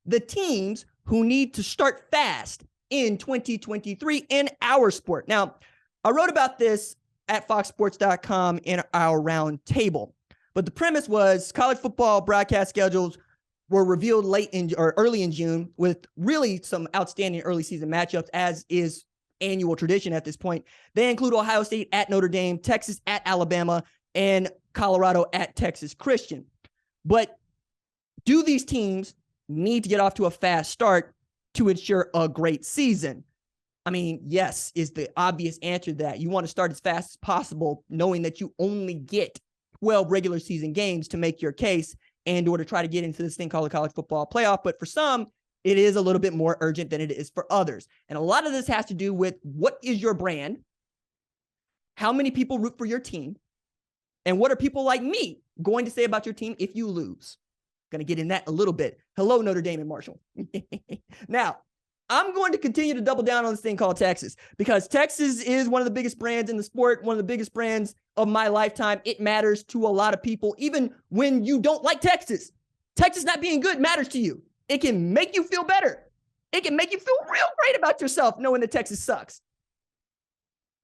the teams who need to start fast in 2023 in our sport. Now, I wrote about this at foxsports.com in our round table, but the premise was college football broadcast schedules were revealed early in June with really some outstanding early season matchups, as is annual tradition at this point. They include Ohio State at Notre Dame, Texas at Alabama, and Colorado at Texas Christian. But do these teams need to get off to a fast start to ensure a great season? I mean, yes, is the obvious answer to that. You want to start as fast as possible, knowing that you only get 12 regular season games to make your case and or to try to get into this thing called the college football playoff. But for some, it is a little bit more urgent than it is for others. And a lot of this has to do with what is your brand, how many people root for your team, and what are people like me going to say about your team if you lose? Going to get in that a little bit. Hello, Notre Dame and Marshall. Now, I'm going to continue to double down on this thing called Texas, because Texas is one of the biggest brands in the sport, one of the biggest brands of my lifetime. It matters to a lot of people, even when you don't like Texas. Texas not being good matters to you. It can make you feel better. It can make you feel real great about yourself knowing that Texas sucks.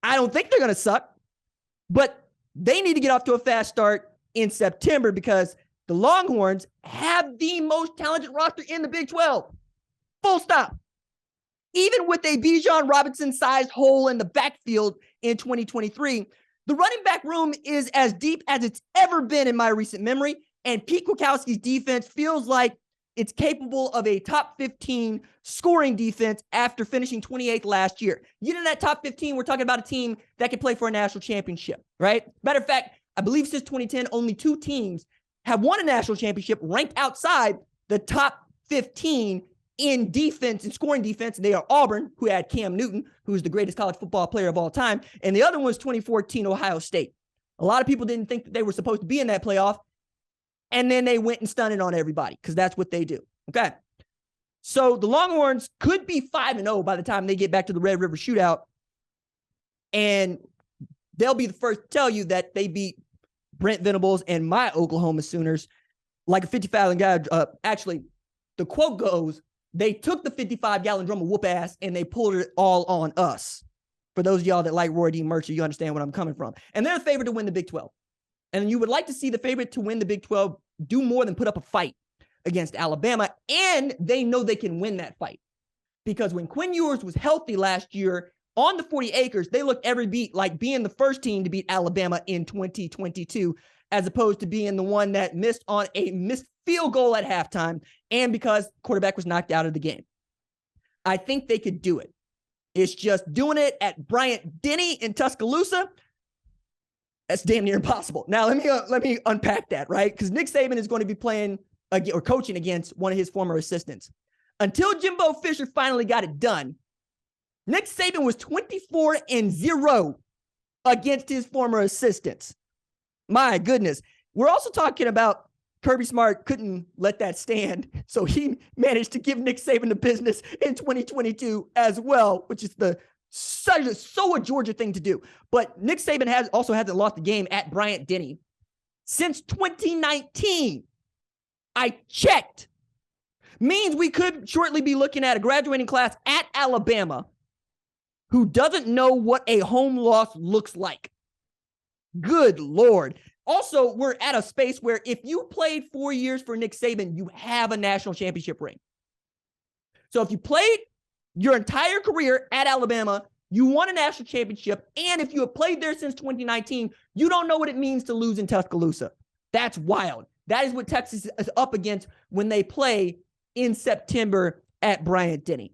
I don't think they're going to suck, but they need to get off to a fast start in September, because the Longhorns have the most talented roster in the Big 12. Full stop. Even with a Bijan Robinson-sized hole in the backfield in 2023, the running back room is as deep as it's ever been in my recent memory, and Pete Kwiatkowski's defense feels like it's capable of a top 15 scoring defense after finishing 28th last year. You know, that top 15, we're talking about a team that can play for a national championship, right? Matter of fact, I believe since 2010, only 2 teams have won a national championship ranked outside the top 15 in defense and scoring defense. And they are Auburn, who had Cam Newton, who's the greatest college football player of all time. And the other one was 2014 Ohio State. A lot of people didn't think that they were supposed to be in that playoff. And then they went and stunned it on everybody, because that's what they do. Okay. So the Longhorns could be 5-0 by the time they get back to the Red River Shootout. And they'll be the first to tell you that they beat Brent Venables and my Oklahoma Sooners like a 55-gallon guy. Actually, the quote goes, they took the 55-gallon drum of whoop ass and they pulled it all on us. For those of y'all that like Roy D. Mercer, you understand where I'm coming from. And they're the favorite to win the Big 12. And you would like to see the favorite to win the Big 12 do more than put up a fight against Alabama. And they know they can win that fight. Because when Quinn Ewers was healthy last year on the 40 acres, they looked every beat like being the first team to beat Alabama in 2022, as opposed to being the one that missed on a missed field goal at halftime, and because quarterback was knocked out of the game. I think they could do it. It's just doing it at Bryant-Denny in Tuscaloosa. That's damn near impossible. Now, let me unpack that, right? Because Nick Saban is going to be playing or coaching against one of his former assistants. Until Jimbo Fisher finally got it done, Nick Saban was 24-0 against his former assistants. My goodness. We're also talking about Kirby Smart couldn't let that stand, so he managed to give Nick Saban the business in 2022 as well, which is so a Georgia thing to do. But Nick Saban hasn't lost the game at Bryant-Denny since 2019. I checked. Means we could shortly be looking at a graduating class at Alabama who doesn't know what a home loss looks like. Good Lord. Also, we're at a space where if you played 4 years for Nick Saban, you have a national championship ring. So if you played your entire career at Alabama, you won a national championship, and if you have played there since 2019, you don't know what it means to lose in Tuscaloosa. That's wild. That is what Texas is up against when they play in September at Bryant-Denny.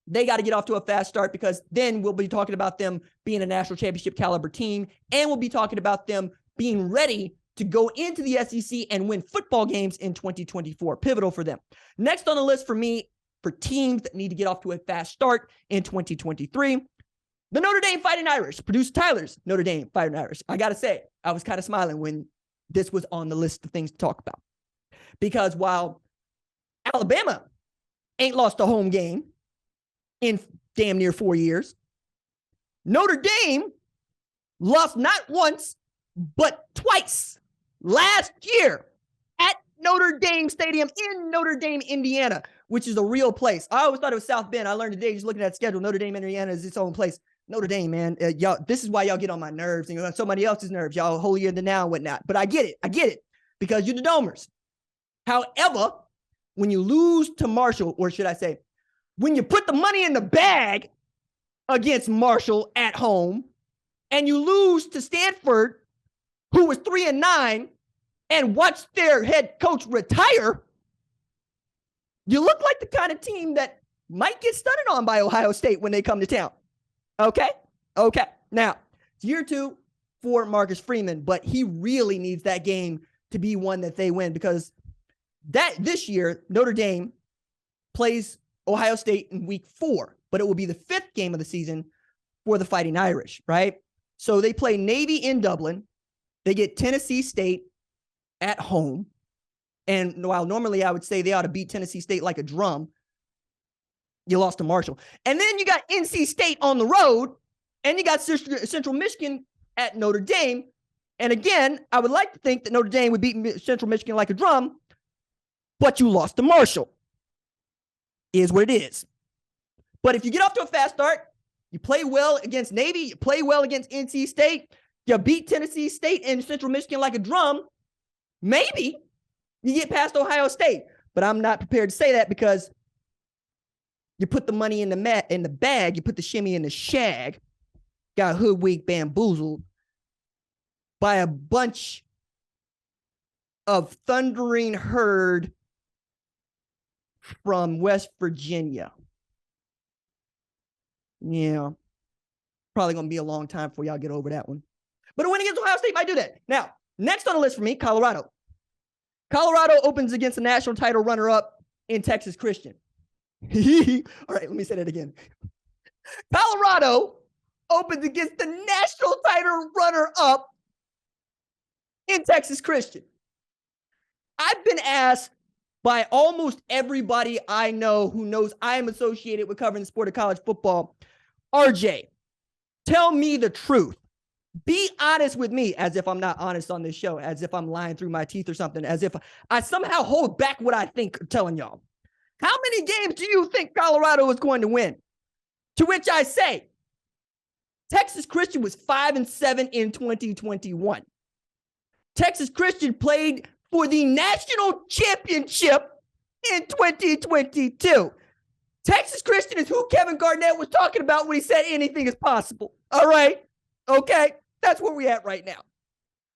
They got to get off to a fast start, because then we'll be talking about them being a national championship caliber team, and we'll be talking about them being ready to go into the SEC and win football games in 2024. Pivotal for them. Next on the list for me, for teams that need to get off to a fast start in 2023, the Notre Dame Fighting Irish, producer Tyler's Notre Dame Fighting Irish. I got to say, I was kind of smiling when this was on the list of things to talk about. Because while Alabama ain't lost a home game in damn near 4 years, Notre Dame lost not once, but twice last year at Notre Dame Stadium in Notre Dame, Indiana, which is a real place. I always thought it was South Bend. I learned today just looking at the schedule. Notre Dame, Indiana is its own place. Notre Dame, man, y'all. This is why y'all get on my nerves and on somebody else's nerves. Y'all holier than thou and whatnot. But I get it, because you're the Domers. However, when you lose to Marshall, or should I say, when you put the money in the bag against Marshall at home, and you lose to Stanford, who was 3-9, and watch their head coach retire, you look like the kind of team that might get stunned on by Ohio State when they come to town. Okay. Now, it's year 2 for Marcus Freeman, but he really needs that game to be one that they win, because this year, Notre Dame plays Ohio State in week 4, but it will be the 5th game of the season for the Fighting Irish, right? So they play Navy in Dublin. They get Tennessee State at home. And while normally I would say they ought to beat Tennessee State like a drum, you lost to Marshall. And then you got NC State on the road, and you got Central Michigan at Notre Dame. And again, I would like to think that Notre Dame would beat Central Michigan like a drum, but you lost to Marshall. Is what it is. But if you get off to a fast start, you play well against Navy, you play well against NC State, you beat Tennessee State and Central Michigan like a drum, maybe you get past Ohio State. But I'm not prepared to say that, because you put the money in the bag, you put the shimmy in the shag, got hoodwinked, bamboozled by a bunch of thundering herd from West Virginia. Yeah, probably going to be a long time before y'all get over that one. But a win against Ohio State might do that. Now, next on the list for me, Colorado. Colorado opens against the national title runner-up in Texas Christian. All right, let me say that again. Colorado opens against the national title runner-up in Texas Christian. I've been asked by almost everybody I know who knows I am associated with covering the sport of college football, RJ, tell me the truth. Be honest with me, as if I'm not honest on this show, as if I'm lying through my teeth or something, as if I somehow hold back what I think telling y'all. How many games do you think Colorado is going to win? To which I say, Texas Christian was 5-7 in 2021. Texas Christian played for the national championship in 2022. Texas Christian is who Kevin Garnett was talking about when he said anything is possible. All right? Okay? That's where we're at right now.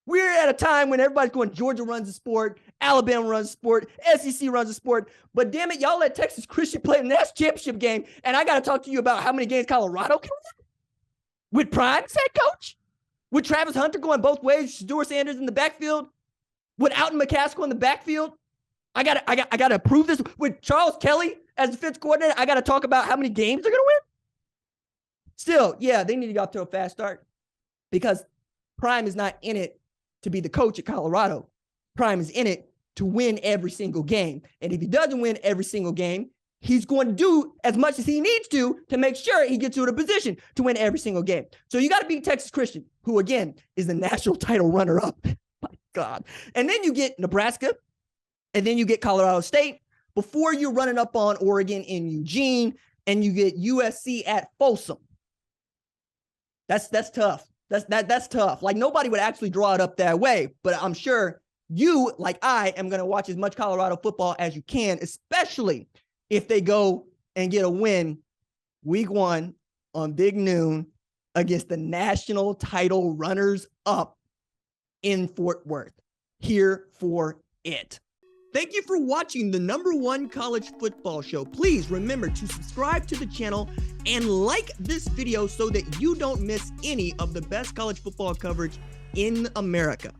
We're at a time when everybody's going, Georgia runs the sport, Alabama runs the sport, SEC runs the sport, but damn it, y'all let Texas Christian play in the national championship game, and I got to talk to you about how many games Colorado can win? With Prime as head coach? With Travis Hunter going both ways, Shedeur Sanders in the backfield? With Alton McCaskill in the backfield? I gotta approve this. With Charles Kelly as defense coordinator, I got to talk about how many games they're going to win? Still, yeah, they need to go off to a fast start, because Prime is not in it to be the coach at Colorado. Prime is in it to win every single game. And if he doesn't win every single game, he's going to do as much as he needs to make sure he gets you in a position to win every single game. So you got to beat Texas Christian, who, again, is the national title runner-up. My God. And then you get Nebraska, and then you get Colorado State before you're running up on Oregon in Eugene, and you get USC at Folsom. That's tough. That's tough. Like, nobody would actually draw it up that way, but I'm sure you, like I, am going to watch as much Colorado football as you can, especially if they go and get a win week 1 on Big Noon against the national title runners-up in Fort Worth. Here for it. Thank you for watching the #1 college football show. Please remember to subscribe to the channel and like this video so that you don't miss any of the best college football coverage in America.